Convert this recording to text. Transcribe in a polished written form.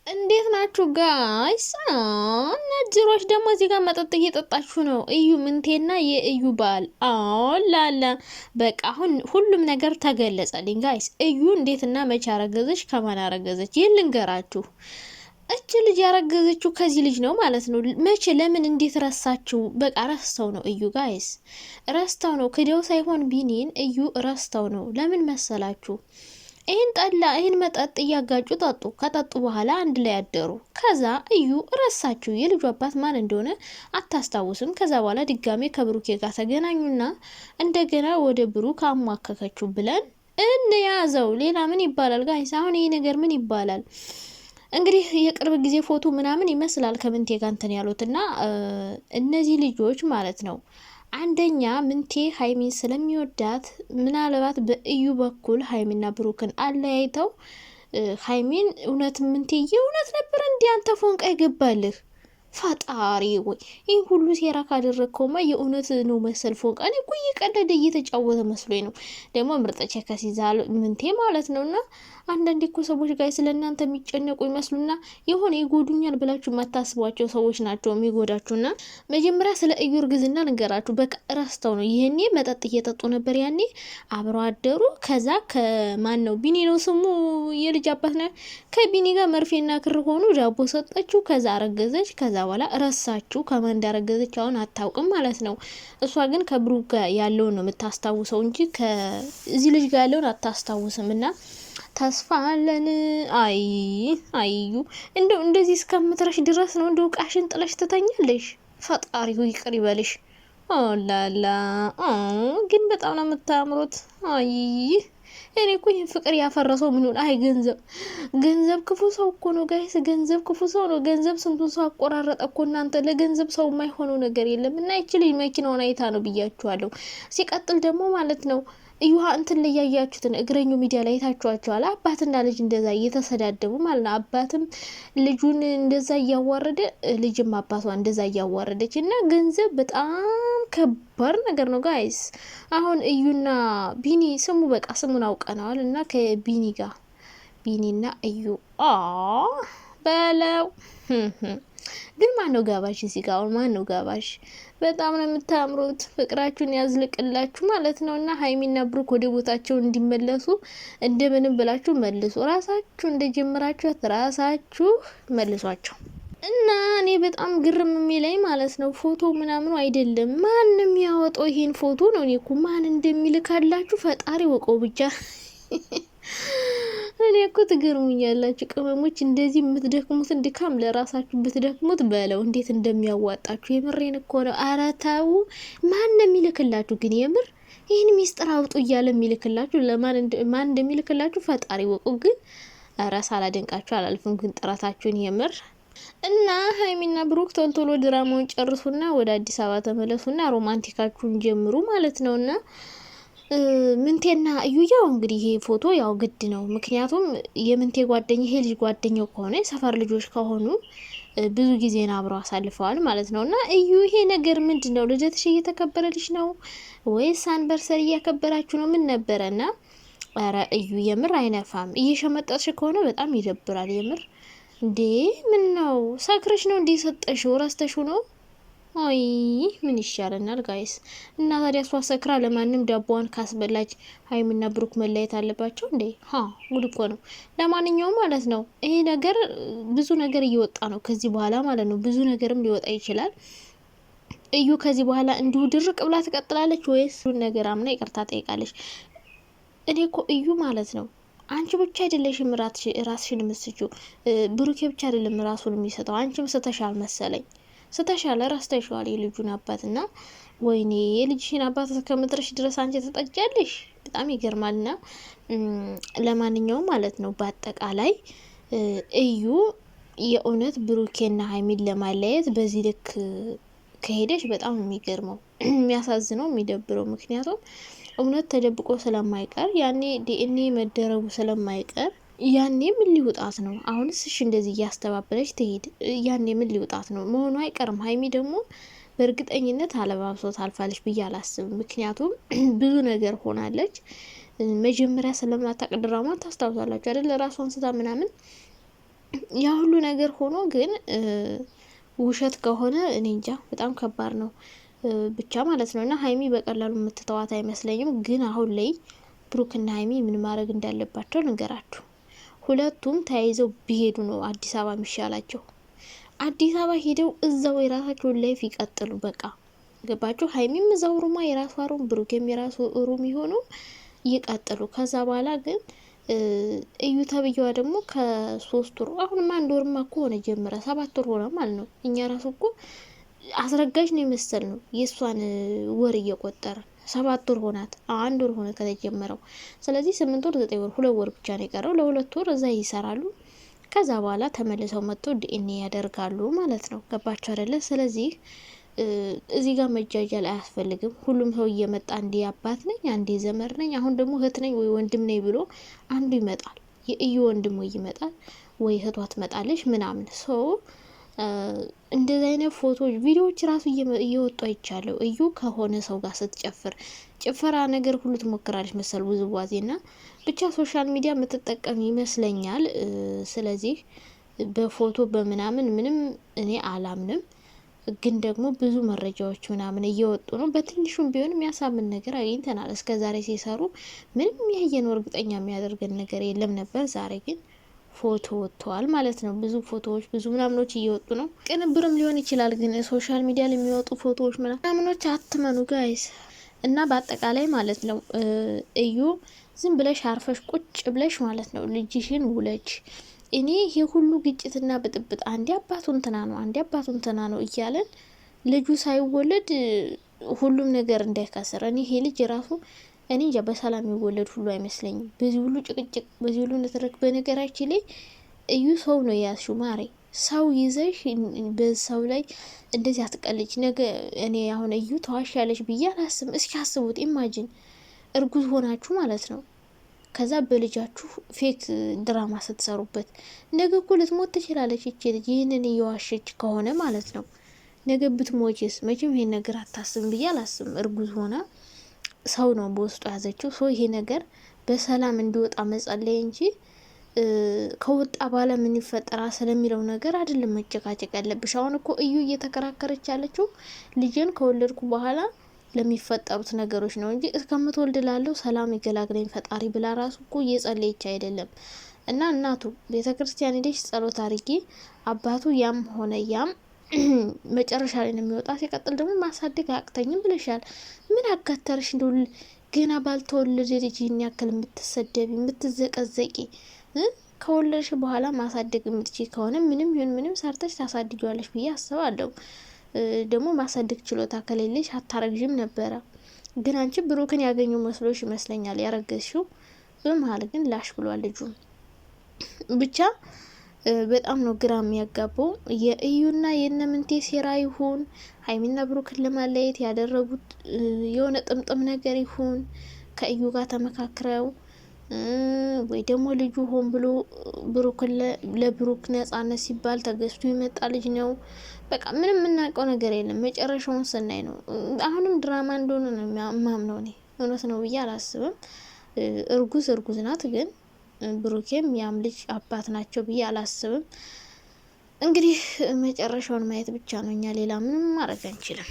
እንዴት ናችሁ ጋይስ? ነጅሮች ደግሞ እዚህ ጋር መጠጥ እየጠጣችሁ ነው። እዩ ምንቴና የእዩ ባል ላላ በቃ አሁን ሁሉም ነገር ተገለጸልኝ ጋይስ። እዩ እንዴትና መቼ ያረገዘች ከማን ያረገዘች ይህን ልንገራችሁ። እች ልጅ ያረገዘችው ከዚህ ልጅ ነው ማለት ነው። መቼ ለምን እንዴት ረሳችሁ? በቃ ረስተው ነው እዩ ጋይስ፣ ረስተው ነው። ክደው ሳይሆን ቢኒን እዩ ረስተው ነው። ለምን መሰላችሁ? ይህን ጠላ ይህን መጠጥ እያጋጩ ጠጡ። ከጠጡ በኋላ አንድ ላይ ያደሩ። ከዛ እዩ ረሳችሁ። የልጁ አባት ማን እንደሆነ አታስታውስም። ከዛ በኋላ ድጋሜ ከብሩኬ ጋር ተገናኙና እንደገና ወደ ብሩክ አሟከከችው ብለን እንያዘው። ሌላ ምን ይባላል ጋይስ? አሁን ይህ ነገር ምን ይባላል? እንግዲህ የቅርብ ጊዜ ፎቶ ምናምን ይመስላል ከምንቴ ጋር እንትን ያሉትና እነዚህ ልጆች ማለት ነው። አንደኛ ምንቴ ሀይሚን ስለሚወዳት ምናልባት በእዩ በኩል ሀይሚና ብሩክን አለያይተው ሀይሚን እውነት ምንቴ የእውነት ነበር እንዲህ አንተ ፎንቃ ይገባልህ ፈጣሪ ወይ ይህ ሁሉ ሴራ ካደረግከውማ የእውነት ነው መሰል ፎንቃ። እኔ እኮ እየቀለደ እየተጫወተ መስሎኝ ነው። ደግሞ ምርጥ ቸከስ ይዛል ምንቴ ማለት ነው። እና አንዳንዴ እኮ ሰዎች ጋር ስለ እናንተ የሚጨነቁ ይመስሉና የሆነ ይጎዱኛል ብላችሁ የማታስቧቸው ሰዎች ናቸው የሚጎዳችሁና። መጀመሪያ ስለ እዩ እርግዝና ልንገራችሁ። በቃ ረስተው ነው። ይሄኔ መጠጥ እየጠጡ ነበር ያኔ አብረው አደሩ። ከዛ ከማን ነው ቢኒ ነው ስሙ የልጅ አባት ነው። ከቢኒ ጋር መርፌና ክር ሆኑ። ዳቦ ሰጠችው። ከዛ አረገዘች። ከዛ በኋላ ረሳችሁ። ከማን እንዳረገዘች አሁን አታውቅም ማለት ነው። እሷ ግን ከብሩክ ጋር ያለውን ነው የምታስታውሰው እንጂ ከዚህ ልጅ ጋር ያለውን አታስታውስም። እና ተስፋ አለን። አዩ እንደው እንደዚህ እስከምትረሽ ድረስ ነው እንደው ቃሽን ጥለሽ ትተኛለሽ። ፈጣሪው ይቅር ይበልሽ። ኦላላ ግን በጣም ነው የምታምሩት። እኔ እኮ ይህን ፍቅር ያፈረሰው ምን ሆነ? ገንዘብ ክፉ ሰው እኮ ነው ጋይስ። ገንዘብ ክፉ ሰው ነው። ገንዘብ ስንቱን ሰው አቆራረጠ እኮ እናንተ። ለገንዘብ ሰው የማይሆነው ነገር የለም። እና ይችል መኪናውን አይታ ነው ብያችኋለሁ። ሲቀጥል ደግሞ ማለት ነው እዩሃ እንትን ላይ ያያችሁትን እግረኛው ሚዲያ ላይ ታችኋቸዋል። አባትና ልጅ እንደዛ እየተሰዳደቡ ማለት ነው። አባትም ልጁን እንደዛ እያዋረደ፣ ልጅም አባቷ እንደዛ እያዋረደች እና ገንዘብ በጣም ከባድ ነገር ነው ጋይስ። አሁን እዩና ቢኒ ስሙ በቃ ስሙን አውቀነዋል። እና ከቢኒ ጋር ቢኒና እዩ በለው ግን ማን ነው ጋባሽ? እዚህ ጋር ማን ነው ጋባሽ? በጣም ነው የምታምሩት። ፍቅራችሁን ያዝልቅላችሁ ማለት ነው። እና ሀይሚና ብሩክ ወደ ቦታቸው እንዲመለሱ እንደምንም ብላችሁ መልሱ። ራሳችሁ እንደጀመራችሁት ራሳችሁ መልሷቸው። እና እኔ በጣም ግርም የሚለኝ ማለት ነው ፎቶ ምናምኑ አይደለም ማንም ያወጣው ይሄን ፎቶ ነው። እኔ እኮ ማን እንደሚልካላችሁ ፈጣሪ ወቀው ብቻ። እኔ እኮ ትገርሙኛላችሁ ቅመሞች። እንደዚህ የምትደክሙትን ድካም ለራሳችሁ ብትደክሙት በለው እንዴት እንደሚያዋጣችሁ። የምሬን እኮ ነው። ኧረ ተው። ማን የሚልክላችሁ ግን? የምር ይህን ሚስጥር አውጡ እያለ የሚልክላችሁ ማን እንደሚልክላችሁ ፈጣሪ ወቁ። ግን ኧረ ሳላደንቃችሁ አላልፍም ግን ጥረታችሁን የምር። እና ሀይሚና ብሩክ ቶልቶሎ ድራማውን ጨርሱና ወደ አዲስ አበባ ተመለሱና ሮማንቲካችሁን ጀምሩ ማለት ነውና ምንቴና እዩያው እንግዲህ ይሄ ፎቶ ያው ግድ ነው። ምክንያቱም የምንቴ ጓደኛ ይሄ ልጅ ጓደኛው ከሆነ የሰፈር ልጆች ከሆኑ ብዙ ጊዜን አብረው አሳልፈዋል ማለት ነው። እና እዩ ይሄ ነገር ምንድን ነው? ልደትሽ እየተከበረልሽ ነው ወይስ አንበርሰሪ እያከበራችሁ ነው? ምን ነበረና? ኧረ እዩ የምር አይነፋም። እየሸመጠጥሽ ከሆነ በጣም ይደብራል የምር። እንዴ ምን ነው ሰክረሽ ነው እንዴ ሰጠሽው? ረስተሽው ነው? አይ ምን ይሻለናል ጋይስ? እና ታዲያ እሷ ሰክራ ለማንም ዳቦዋን ካስበላች ሀይሚና ብሩክ መለየት አለባቸው እንዴ? ጉድ እኮ ነው። ለማንኛውም ማለት ነው ይሄ ነገር ብዙ ነገር እየወጣ ነው ከዚህ በኋላ ማለት ነው። ብዙ ነገርም ሊወጣ ይችላል። እዩ ከዚህ በኋላ እንዲሁ ድርቅ ብላ ትቀጥላለች ወይስ ነገር አምና ይቅርታ ጠይቃለች? እኔ እኮ እዩ ማለት ነው አንቺ ብቻ አይደለሽም ራስሽን የምትስጪው፣ ብሩኬ ብቻ አይደለም ራሱን የሚሰጠው። አንቺም ስተሻል መሰለኝ ስተሻለ ረስተሽዋል የልጁን አባትና። ወይኔ የልጅሽን አባት እስከምትረሽ ድረስ አንቺ ተጠጃለሽ። በጣም ይገርማልና ለማንኛውም ማለት ነው በአጠቃላይ እዩ የእውነት ብሩኬና ሀይሚን ለማለየት በዚህ ልክ ከሄደሽ በጣም የሚገርመው የሚያሳዝነው የሚደብረው። ምክንያቱም እውነት ተደብቆ ስለማይቀር ያኔ ዲኤንኤ መደረጉ ስለማይቀር ያኔ ምን ሊውጣት ነው? አሁንስ እሺ እንደዚህ እያስተባበለች ትሄድ። ያኔ ምን ሊውጣት ነው? መሆኑ አይቀርም። ሀይሚ ደግሞ በእርግጠኝነት አለባብሶት አልፋለች ብዬ አላስብም። ምክንያቱም ብዙ ነገር ሆናለች። መጀመሪያ ስለማታውቅ ድራማ ታስታውሳላችሁ አይደል? ለራሷን ስታ ምናምን ያ ሁሉ ነገር ሆኖ ግን ውሸት ከሆነ እኔ እንጃ በጣም ከባድ ነው ብቻ ማለት ነው። እና ሀይሚ በቀላሉ የምትተዋት አይመስለኝም። ግን አሁን ላይ ብሩክና ሀይሚ ምን ማድረግ እንዳለባቸው ንገራችሁ። ሁለቱም ተያይዘው ቢሄዱ ነው አዲስ አበባ የሚሻላቸው። አዲስ አበባ ሄደው እዛው የራሳቸውን ላይፍ ይቀጥሉ። በቃ ገባችሁ? ሀይሚም እዛው ሩማ የራሷ ሩም፣ ብሩክም የራሱ ሩም የሆኑ ይቀጥሉ። ከዛ በኋላ ግን እዩ ተብዬዋ ደግሞ ከ3 ወር አሁንማ 1 ወርማ እኮ ሆነ ጀምረ 7 ወር ሆነ ማለት ነው። እኛ ራሱ እኮ አስረጋጅ ነው የመሰል ነው የእሷን ወር እየቆጠረ 7 ወር ሆናት። 1 ወር ሆነ ከተጀመረው። ስለዚህ 8 ወር 9 ወር 2 ወር ብቻ ነው የቀረው። ለ2 ወር እዛ ይሰራሉ። ከዛ በኋላ ተመልሰው መጥቶ ዲኤንኤ ያደርጋሉ ማለት ነው። ገባቸው አይደለ? ስለዚህ እዚህ ጋር መጃጃል አያስፈልግም። ሁሉም ሰው እየመጣ አንዴ አባት ነኝ፣ አንዴ ዘመድ ነኝ፣ አሁን ደግሞ እህት ነኝ ወይ ወንድም ነኝ ብሎ አንዱ ይመጣል። የእዩ ወንድም ወይ ይመጣል ወይ እህቷ ትመጣለች ምናምን። ሰው እንደዚህ አይነት ፎቶዎች፣ ቪዲዮዎች ራሱ እየወጡ አይቻለሁ። እዩ ከሆነ ሰው ጋር ስትጨፍር ጭፈራ ነገር ሁሉ ትሞክራለች መሰል ውዝዋዜ ና ብቻ ሶሻል ሚዲያ የምትጠቀም ይመስለኛል። ስለዚህ በፎቶ በምናምን ምንም እኔ አላምንም። ግን ደግሞ ብዙ መረጃዎች ምናምን እየወጡ ነው። በትንሹም ቢሆን የሚያሳምን ነገር አግኝተናል። እስከ ዛሬ ሲሰሩ ምንም ያየነው እርግጠኛ የሚያደርገን ነገር የለም ነበር። ዛሬ ግን ፎቶ ወጥተዋል ማለት ነው። ብዙ ፎቶዎች ብዙ ምናምኖች እየወጡ ነው። ቅንብርም ሊሆን ይችላል። ግን ሶሻል ሚዲያ ላይ የሚወጡ ፎቶዎች ምናምኖች አትመኑ ጋይስ። እና በአጠቃላይ ማለት ነው እዩ ዝም ብለሽ አርፈሽ ቁጭ ብለሽ ማለት ነው ልጅሽን ውለጅ። እኔ ይሄ ሁሉ ግጭትና ብጥብጥ አንዴ አባቱ እንትና ነው አንዴ አባቱ እንትና ነው እያለን ልጁ ሳይወለድ ሁሉም ነገር እንዳይካሰር። እኔ ይሄ ልጅ ራሱ እኔ እንጃ በሰላም የሚወለድ ሁሉ አይመስለኝም። በዚህ ሁሉ ጭቅጭቅ፣ በዚህ ሁሉ ንትርክ። በነገራችን ላይ እዩ ሰው ነው የያዝሽው ማሬ። ሰው ይዘሽ በሰው ላይ እንደዚህ አትቀልጅ። ነገ እኔ አሁን እዩ ተዋሻለች ብዬ አላስብም። እስኪ አስቡት፣ ኢማጂን እርጉዝ ሆናችሁ ማለት ነው ከዛ በልጃችሁ ፌክ ድራማ ስትሰሩበት ነገ እኮ ልትሞት ትችላለች ይቺ ልጅ ይህንን እየዋሸች ከሆነ ማለት ነው። ነገ ብትሞችስ? መቼም ይሄን ነገር አታስብም ብዬ አላስብም። እርጉዝ ሆና ሰው ነው በውስጡ ያዘችው። ሰው ይሄ ነገር በሰላም እንዲወጣ መጸለይ እንጂ ከወጣ በኋላ ምን ይፈጠራል ስለሚለው ነገር አይደለም መጨቃጨቅ ያለብሽ። አሁን እኮ እዩ እየተከራከረች ያለችው ልጅን ከወለድኩ በኋላ ለሚፈጠሩት ነገሮች ነው እንጂ እስከምትወልድ ላለው ሰላም ይገላግለኝ ፈጣሪ ብላ ራሱ እኮ እየጸለየች አይደለም። እና እናቱ ቤተክርስቲያን ሄደሽ ጸሎት አድርጊ። አባቱ ያም ሆነ ያም መጨረሻ ላይ ነው የሚወጣ። ሲቀጥል ደግሞ ማሳደግ አቅተኝም ብለሻል። ምን አጋተርሽ? እንደው ገና ባልተወለደ ልጅ ይህን ያክል የምትሰደቢ የምትዘቀዘቂ? ከወለድሽ በኋላ ማሳደግ የምትችይ ከሆነ ምንም ይሁን ምንም ሰርተሽ ታሳድጊዋለሽ ብዬ አስባለሁ። ደግሞ ማሳደግ ችሎታ ከሌለሽ አታረግዥም ነበረ። ግን አንቺ ብሩክን ያገኘው መስሎሽ ይመስለኛል ያረገዝሽው። በመሀል ግን ላሽ ብሏል ልጁ። ብቻ በጣም ነው ግራ የሚያጋባው። የእዩና የነምንቴ ሴራ ይሁን ሀይሚና ብሩክን ለማለየት ያደረጉት የሆነ ጥምጥም ነገር ይሁን ከእዩ ጋር ተመካክረው ወይ ደግሞ ልጁ ሆን ብሎ ብሩክን ለብሩክ ነጻነት ሲባል ተገዝቶ የመጣ ልጅ ነው። በቃ ምንም የምናውቀው ነገር የለም። መጨረሻውን ስናይ ነው። አሁንም ድራማ እንደሆነ ነው የማምነው እኔ። እውነት ነው ብዬ አላስብም። እርጉዝ ናት፣ ግን ብሩኬም ያም ልጅ አባት ናቸው ብዬ አላስብም። እንግዲህ መጨረሻውን ማየት ብቻ ነው። እኛ ሌላ ምንም ማድረግ አንችልም።